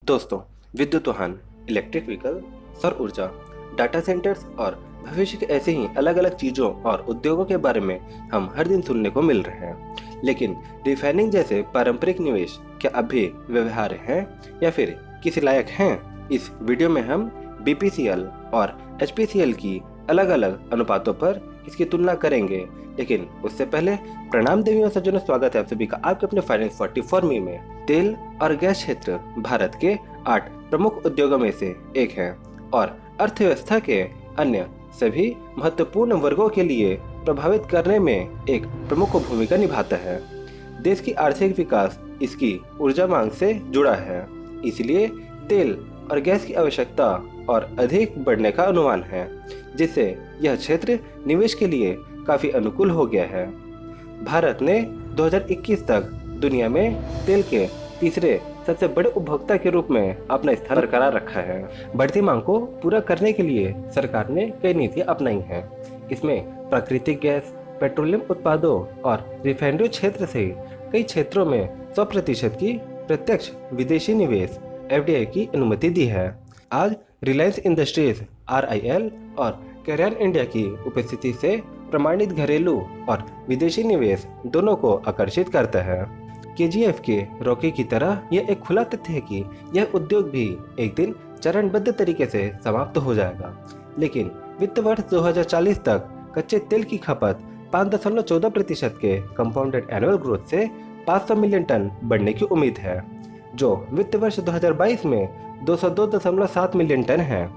दोस्तों, विद्युत वाहन, इलेक्ट्रिक व्हीकल, सौर ऊर्जा, डाटा सेंटर्स और भविष्य के ऐसे ही अलग अलग चीज़ों और उद्योगों के बारे में हम हर दिन सुनने को मिल रहे हैं। लेकिन रिफाइनिंग जैसे पारंपरिक निवेश क्या अब भी व्यवहार्य हैं या फिर किसी लायक हैं? इस वीडियो में हम बीपीसीएल और एचपीसीएल की अलग अलग अनुपातों पर इसकी तुलना करेंगे। लेकिन उससे पहले प्रणाम देवी और सज्जनों, स्वागत है आप सभी का आपके अपने फाइनेंस 44 में। तेल और गैस क्षेत्र भारत के 8 प्रमुख उद्योगों में से एक है और अर्थव्यवस्था के अन्य सभी महत्वपूर्ण वर्गों के लिए प्रभावित करने में एक प्रमुख भूमिका निभाता है। देश की आर्थिक विकास इसकी ऊर्जा मांग से जुड़ा है, इसलिए तेल और गैस की आवश्यकता और अधिक बढ़ने का अनुमान है, जिससे यह क्षेत्र निवेश के लिए काफी अनुकूल हो गया है। भारत ने 2021 तक दुनिया में तेल के तीसरे सबसे बड़े उपभोक्ता के रूप में अपना स्थान बरकरार रखा है। बढ़ती मांग को पूरा करने के लिए सरकार ने कई नीतियां अपनाई हैं। इसमें प्राकृतिक गैस, पेट्रोलियम उत्पादों और रिफाइनरी क्षेत्र से कई क्षेत्रों में 100% की प्रत्यक्ष विदेशी निवेश FDI की अनुमति दी है। आज रिलायंस इंडस्ट्रीज RIL और कैरियर इंडिया की उपस्थिति से प्रमाणित घरेलू और विदेशी निवेश दोनों को आकर्षित करता है। KGF के रॉकी की तरह यह एक खुला तथ्य है कि यह उद्योग भी एक दिन चरणबद्ध तरीके से समाप्त हो जाएगा। लेकिन वित्त वर्ष 2040 तक कच्चे तेल की खपत 5.14% के कंपाउंडेड एनुअल ग्रोथ से 500 मिलियन टन बढ़ने की उम्मीद है, जो वित्त वर्ष 2022 में 202.7 मिलियन टन है।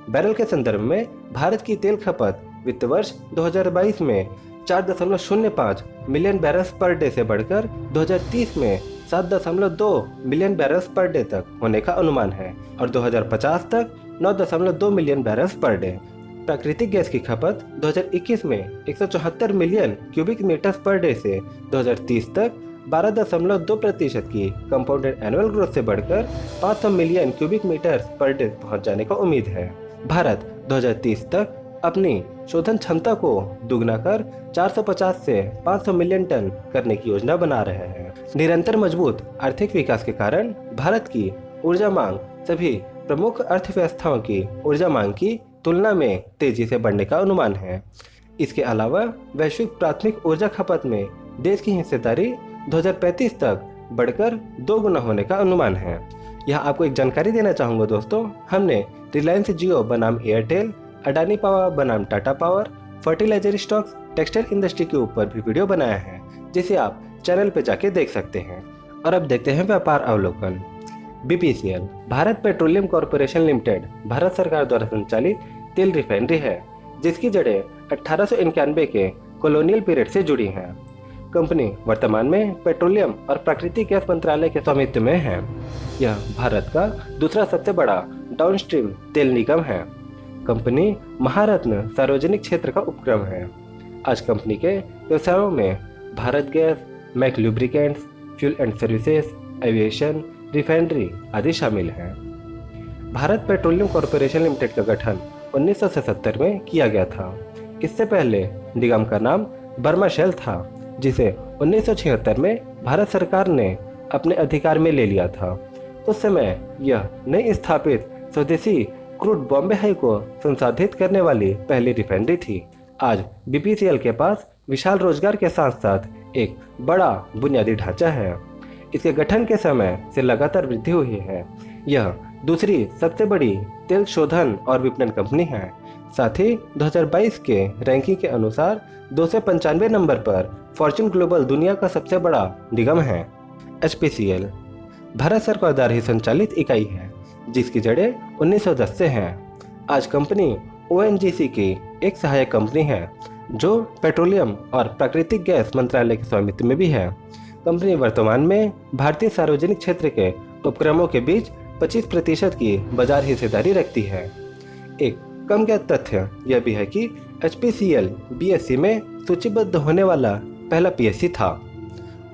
बैरल के संदर्भ में भारत की तेल खपत वित्त वर्ष 2022 में 4.05 मिलियन बैरल्स पर डे से बढ़कर 2030 में 7.2 मिलियन बैरल्स पर डे तक होने का अनुमान है और 2050 तक 9.2 मिलियन बैरल्स पर डे। प्राकृतिक गैस की खपत 2021 में 174 million cubic metres per day से 2030 तक 12.2% की कंपाउंडेड एनुअल ग्रोथ से बढ़कर 500 million cubic metres per day पहुंच जाने का उम्मीद है। भारत 2030 तक अपनी शोधन क्षमता को दुगना कर 450 से 500 मिलियन टन करने की योजना बना रहे हैं। निरंतर मजबूत आर्थिक विकास के कारण भारत की ऊर्जा मांग सभी प्रमुख अर्थव्यवस्थाओं की ऊर्जा मांग की तुलना में तेजी से बढ़ने का अनुमान है। इसके अलावा वैश्विक प्राथमिक ऊर्जा खपत में देश की हिस्सेदारी 2035 तक बढ़कर 2 गुना होने का अनुमान है। यहाँ आपको एक जानकारी देना चाहूँगा दोस्तों, हमने रिलायंस जियो बनाम एयरटेल, अडानी पावर बनाम Tata power, fertiliser stocks, textile industry के ऊपर भी वीडियो बनाया है, जिसे आप चैनल पे जाके देख सकते हैं। और अब देखते हैं व्यापार अवलोकन। BPCL Bharat petroleum corporation limited Bharat सरकार द्वारा संचालित तेल रिफाइनरी है, जिसकी जड़ें 1891 के कॉलोनियल पीरियड से जुड़ी हैं। कंपनी वर्तमान में पेट्रोलियम और प्राकृतिक गैस मंत्रालय के स्वामित्व में है। यह भारत का दूसरा सबसे बड़ा डाउनस्ट्रीम तेल निगम है। कंपनी महारत्न सार्वजनिक क्षेत्र का उपक्रम है। आज कंपनी के व्यवसायों में Bharat gas, MAK lubricants, fuel and services, aviation, refinery आदि शामिल हैं। भारत पेट्रोलियम कॉर्पोरेशन लिमिटेड का गठन 1977 में किया गया था। इससे पहले निगम का नाम बर्मा शेल था, जिसे 1976 में भारत सरकार ने अपने अधिकार में ले लिया था। उस समय यह नई स्थापित स्वदेशी क्रूड बॉम्बे हाई को संसाधित करने वाली पहली रिफाइनरी थी। आज BPCL के पास विशाल रोजगार के साथ साथ एक बड़ा बुनियादी ढांचा है। इसके गठन के समय से लगातार वृद्धि हुई है। यह दूसरी सबसे बड़ी तेल शोधन और विपणन कंपनी है। साथ ही 2022 के रैंकिंग के अनुसार 295 नंबर पर फॉर्च्यून ग्लोबल दुनिया का सबसे बड़ा निगम है। HPCL भारत सरकार द्वारा ही संचालित इकाई है, जिसकी जड़ें 1910 से हैं। आज कंपनी ONGC की एक सहायक कंपनी है, जो पेट्रोलियम और प्राकृतिक गैस मंत्रालय के स्वामित्व में भी है। कंपनी वर्तमान में भारतीय सार्वजनिक क्षेत्र के उपक्रमों के बीच 25% की बाजार हिस्सेदारी रखती है। एक कम ज्ञात तथ्य यह भी है कि HPCL BSE में सूचीबद्ध होने वाला पहला PSE था।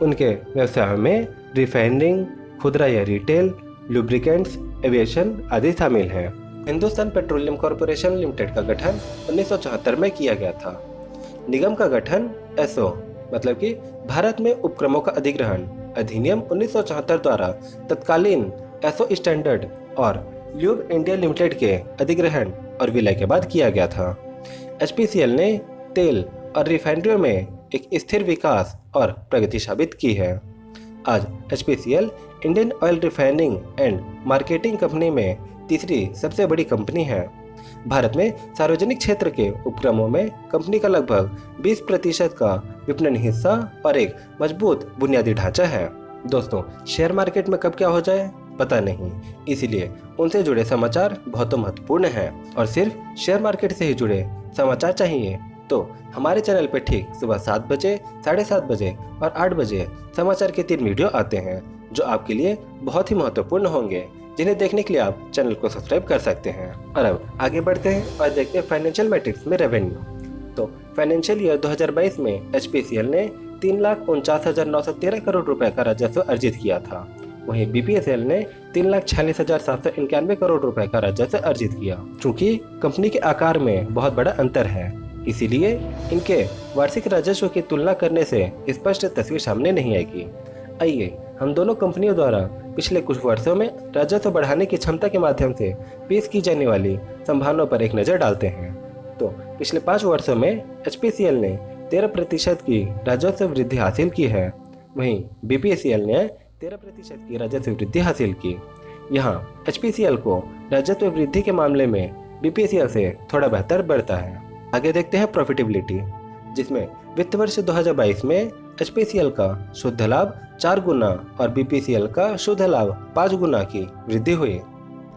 उनके व्यवसाय में रिफाइनिंग, खुदरा या रिटेल, लुब्रिकेंट्स, एविएशन आदि शामिल हैं। हिंदुस्तान पेट्रोलियम कॉर्पोरेशन लिमिटेड का गठन 1974 में किया गया था। निगम का गठन SO मतलब कि भारत में उपक्रमों का अधिग्रहण अधिनियम 1974 द्वारा तत्कालीन एसो स्टैंडर्ड और ल्यूब इंडिया लिमिटेड के अधिग्रहण और विलय के बाद किया गया था। एचपीसीएल ने तेल और रिफाइनरियों में एक स्थिर विकास और प्रगति साबित की है। आज HPCL Indian oil refining and marketing company में तीसरी सबसे बड़ी कंपनी है। भारत में सार्वजनिक क्षेत्र के उपक्रमों में कंपनी का लगभग 20% का विपणन हिस्सा और एक मजबूत बुनियादी ढांचा है। दोस्तों, शेयर मार्केट में कब क्या हो जाए पता नहीं, इसीलिए उनसे जुड़े समाचार बहुत महत्वपूर्ण हैं और सिर्फ शेयर मार्केट से ही जुड़े समाचार चाहिए तो हमारे चैनल पे ठीक सुबह 7 बजे, 7:30 बजे और 8 बजे समाचार के 3 वीडियो आते हैं जो आपके लिए बहुत ही महत्वपूर्ण होंगे, जिन्हें देखने के लिए आप चैनल को सब्सक्राइब कर सकते हैं। और अब आगे बढ़ते हैं और देखते हैं फाइनेंशियल मैट्रिक्स में रेवेन्यू। तो फाइनेंशियल ईयर 2022 में एचपीसीएल ने 3,49,913 करोड़ रुपए का राजस्व अर्जित किया था। वहीं बीपीएसएल ने 3,46,791 करोड़ रुपए का राजस्व अर्जित किया। चूंकि कंपनी के आकार में बहुत बड़ा अंतर है, इसीलिए इनके वार्षिक राजस्व की तुलना करने से स्पष्ट तस्वीर सामने नहीं आएगी। आइए हम दोनों कंपनियों द्वारा पिछले कुछ वर्षों में राजस्व बढ़ाने की क्षमता के माध्यम से पेश की जाने वाली संभावनाओं पर एक नज़र डालते हैं। तो पिछले 5 वर्षों में एचपीसीएल ने 13% की राजस्व वृद्धि हासिल की है, वहीं बीपीसीएल ने 13% की राजस्व वृद्धि हासिल की। यहाँ एचपीसीएल को राजस्व वृद्धि के मामले में बीपीसीएल से थोड़ा बेहतर बढ़ता है। आगे देखते हैं प्रॉफिटेबिलिटी, जिसमें वित्त वर्ष 2022 में एचपीसीएल का शुद्ध लाभ 4 गुना और बीपीसीएल का शुद्ध लाभ 5 गुना की वृद्धि हुई।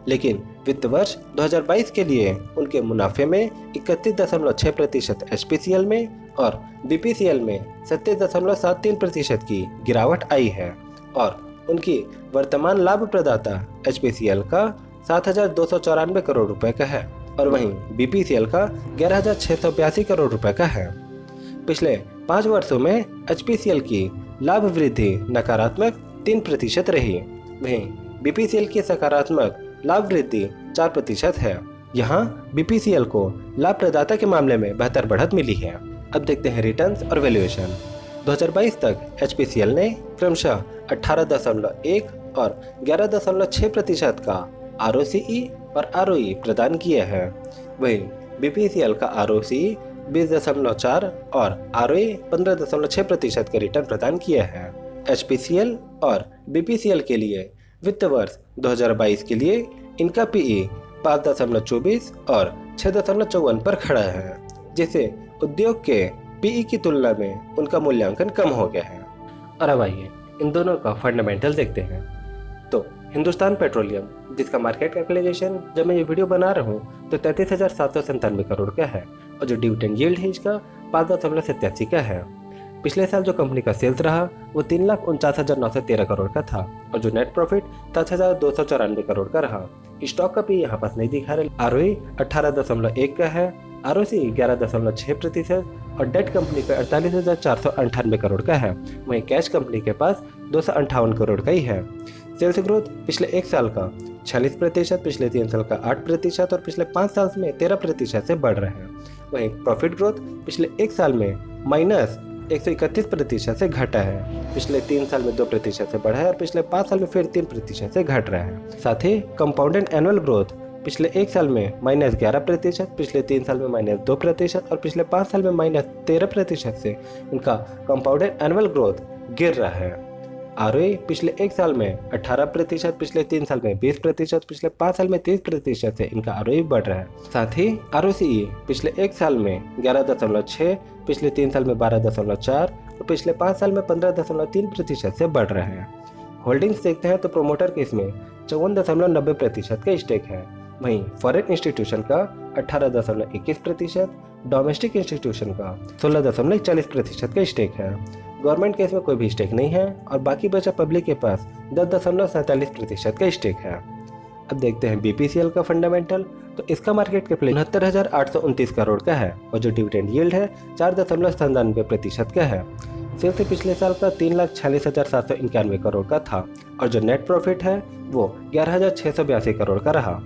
लेकिन वित्त वर्ष 2022 के लिए उनके मुनाफे में 31.6% एचपीसीएल में और बीपीसीएल में 37.73% की गिरावट आई है और उनकी वर्तमान लाभ प्रदाता एचपीसीएल का 7,294 करोड़ रुपए का है और वहीं बीपीसीएल का 11,682 करोड़ रुपए का है। पिछले 5 वर्षों में एचपीसीएल की लाभ वृद्धि नकारात्मक 3% रही, वहीं बीपीसीएल की सकारात्मक लाभ वृद्धि 4% है। यहाँ बीपीसीएल को लाभ प्रदाता के मामले में बेहतर बढ़त मिली है। अब देखते हैं रिटर्न्स और वैल्यूएशन। 2022 तक एचपीसीएल ने क्रमशः 18.1 और 11.6% का आरओसीई और आरओई प्रदान किया है। वहीं बीपीसीएल का आरओसीई 20.4 और आरओई 15.6% का रिटर्न प्रदान किया है। एचपीसीएल और बीपीसीएल के लिए वित्त वर्ष 2022 के लिए इनका पीई 5.24 और 6.54 पर खड़ा है, जिससे उद्योग के पीई की तुलना में उनका मूल्यांकन कम हो गया है। और अब आइए इन दोनों का फंडामेंटल देखते हैं। तो हिंदुस्तान पेट्रोलियम, जिसका मार्केट कैपिटलाइजेशन जब मैं ये वीडियो बना रहा हूँ तो 33,797 करोड़ का है और जो डिविडेंड यील्ड है इसका 5.87 का है। पिछले साल जो कंपनी का सेल्स रहा वो 3,49,913 करोड़ का था और जो नेट प्रॉफिट 10,294 करोड़ का रहा। स्टॉक का पी यहाँ पास नहीं दिखा रहे। आरओई 18.1 का है, आरओसी 11.6% और डेट कंपनी का 48,498 करोड़ का है। वहीं कैश कंपनी के पास 258 करोड़ का ही है। सेल्स ग्रोथ पिछले 1 साल का 46%, पिछले 3 साल का 8% और पिछले 5 साल में 13% से बढ़ रहे हैं। वहीं प्रॉफिट ग्रोथ पिछले 1 साल में -131% से घटा है, पिछले 3 साल में 2% से बढ़ा है और पिछले 5 साल में फिर 3% से घट रहा है। साथ ही कंपाउंडेड एनुअल ग्रोथ पिछले 1 साल में -11%, पिछले 3 साल में -2% और पिछले 5 साल में -13% से इनका कंपाउंडेड एनुअल ग्रोथ गिर रहा है। आरओई पिछले 1 साल में 18%, पिछले 3 साल में 20%, पिछले 5 साल में 30% से इनका आरओई बढ़ रहा है। साथ ही आरओसीई पिछले 1 साल में 11.6, पिछले 3 साल में 12.4 और पिछले 5 साल में 15.3% से बढ़ रहे हैं। होल्डिंग्स देखते हैं तो प्रोमोटर के इसमें 54.90% का स्टेक है। वहीं फॉरेन इंस्टीट्यूशन का 18.21%, डोमेस्टिक इंस्टीट्यूशन का 16.40% का स्टेक है। गवर्नमेंट के इसमें कोई भी स्टेक नहीं है और बाकी बचा पब्लिक के पास 10.47% का स्टेक है। अब देखते हैं बीपीसीएल का फंडामेंटल। तो इसका मार्केट कैपिटल 69,829 करोड़ का है और जो डिविडेंड यील्ड है 4.97% का है। सेल्स पिछले साल का 3,46,791 करोड़ का था और जो नेट प्रॉफिट है वो 11,682 करोड़ का रहा।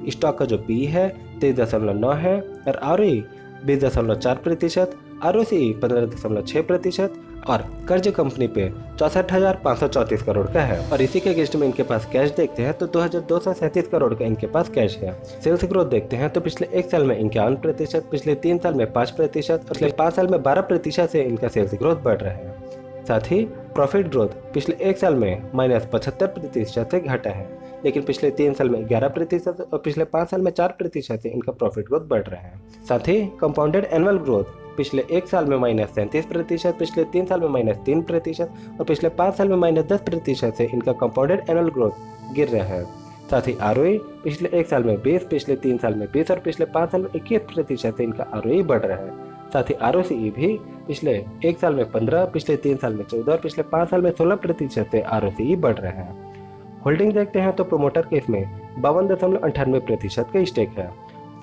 स्टॉक का जो पी है 23.9 है और आरओई 20.4%, आरओसी 15.6% और कर्ज कंपनी पे 64,534 करोड़ का है। और इसी के अगेंस्ट में इनके पास कैश देखते हैं तो 2,237 करोड़ का इनके पास कैश है। सेल्स ग्रोथ देखते हैं तो पिछले 1 साल में 51%, पिछले 3 साल में 5% और पिछले 5 साल में 12% से इनका सेल्स ग्रोथ बढ़ रहा है। साथ ही प्रॉफिट ग्रोथ पिछले 1 साल में -75% से घटा है, लेकिन पिछले 3 साल में 11% और पिछले 5 साल में 4% से इनका प्रॉफिट ग्रोथ बढ़ रहा है। साथ ही कंपाउंडेड एनुअल ग्रोथ पिछले 1 साल में -37%, पिछले 3 साल में -3% और पिछले 5 साल में -10% से इनका कंपाउंडेड एनुअल ग्रोथ गिर रहा है। साथ ही आरओई पिछले 1 साल में 20, पिछले 3 साल में 20 और पिछले 5 साल में 21% से इनका आरओई बढ़ रहा है। साथ ही आरओसीई भी पिछले 1 साल में 15, पिछले 3 साल में 14 और पिछले 5 साल में 16% से आरओसीई बढ़ रहा है। होल्डिंग देखते हैं तो प्रोमोटर के इसमें 52.98% का स्टेक है,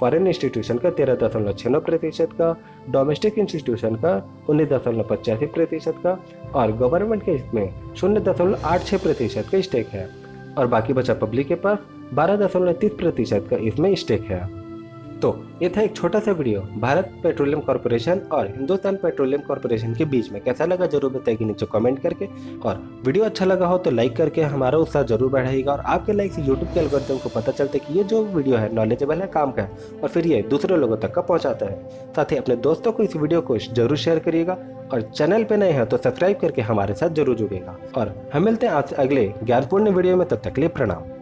फॉरेन इंस्टीट्यूशन का 13.96% का, डोमेस्टिक इंस्टीट्यूशन का 19.85% का और गवर्नमेंट के इसमें 0.86% का स्टेक है और बाकी बचा पब्लिक के पास 12.30% का इसमें स्टेक है। तो ये था एक छोटा सा वीडियो भारत पेट्रोलियम कॉर्पोरेशन और हिंदुस्तान पेट्रोलियम कॉर्पोरेशन के बीच में। कैसा लगा जरूर बताइए नीचे कमेंट करके, और वीडियो अच्छा लगा हो तो लाइक करके हमारा उत्साह जरूर बढ़ाइएगा। और आपके लाइक से यूट्यूब के एल्गोरिथम को पता चलता है कि ये जो वीडियो है नॉलेजेबल है, काम का है और फिर ये दूसरे लोगों तक का पहुँचाता है। साथ ही अपने दोस्तों को इस वीडियो को जरूर शेयर करिएगा और चैनल पे नए हैं तो सब्सक्राइब करके हमारे साथ जरूर जुड़ेगा। और हम मिलते हैं आपसे अगले ज्ञानपूर्ण वीडियो में, तब तक के लिए प्रणाम।